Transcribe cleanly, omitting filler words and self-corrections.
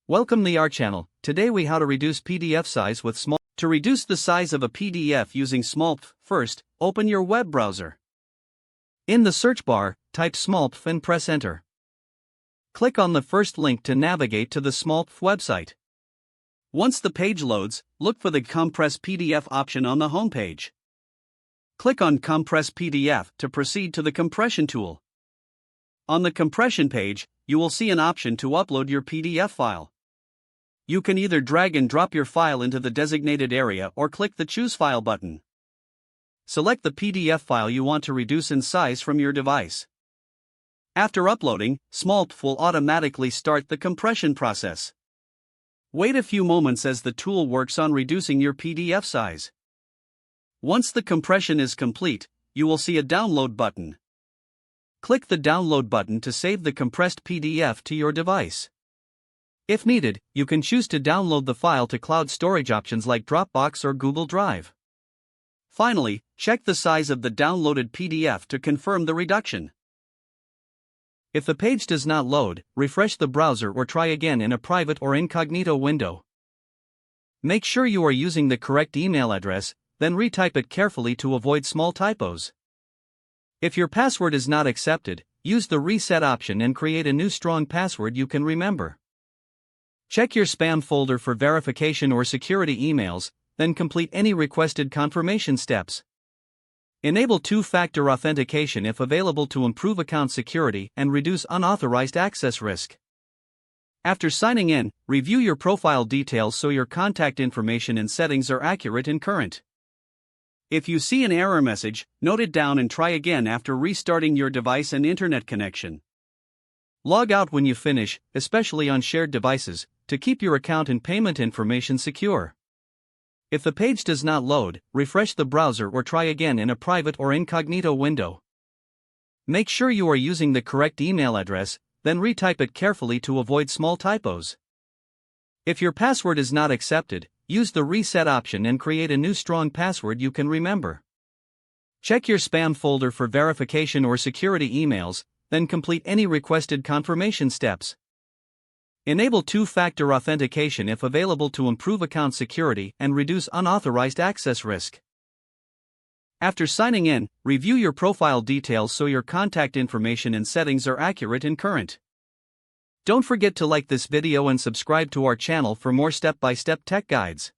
Welcome to our channel. Today we how to reduce PDF size with small. To reduce the size of a PDF using Smallpdf, first, open your web browser. In the search bar, type Smallpdf and press enter. Click on the first link to navigate to the Smallpdf website. Once the page loads, look for the Compress PDF option on the home page. Click on Compress PDF to proceed to the compression tool. On the compression page, you will see an option to upload your PDF file. You can either drag and drop your file into the designated area or click the Choose File button. Select the PDF file you want to reduce in size from your device. After uploading, Smallpdf will automatically start the compression process. Wait a few moments as the tool works on reducing your PDF size. Once the compression is complete, you will see a download button. Click the download button to save the compressed PDF to your device. If needed, you can choose to download the file to cloud storage options like Dropbox or Google Drive. Finally, check the size of the downloaded PDF to confirm the reduction. If the page does not load, refresh the browser or try again in a private or incognito window. Make sure you are using the correct email address, then retype it carefully to avoid small typos. If your password is not accepted, use the reset option and create a new strong password you can remember. Check your spam folder for verification or security emails, then complete any requested confirmation steps. Enable two-factor authentication if available to improve account security and reduce unauthorized access risk. After signing in, review your profile details so your contact information and settings are accurate and current. If you see an error message, note it down and try again after restarting your device and internet connection. Log out when you finish, especially on shared devices, to keep your account and payment information secure. If the page does not load, refresh the browser or try again in a private or incognito window. Make sure you are using the correct email address, then retype it carefully to avoid small typos. If your password is not accepted, use the reset option and create a new strong password you can remember. Check your spam folder for verification or security emails, then complete any requested confirmation steps. Enable two-factor authentication if available to improve account security and reduce unauthorized access risk. After signing in, review your profile details so your contact information and settings are accurate and current. Don't forget to like this video and subscribe to our channel for more step-by-step tech guides.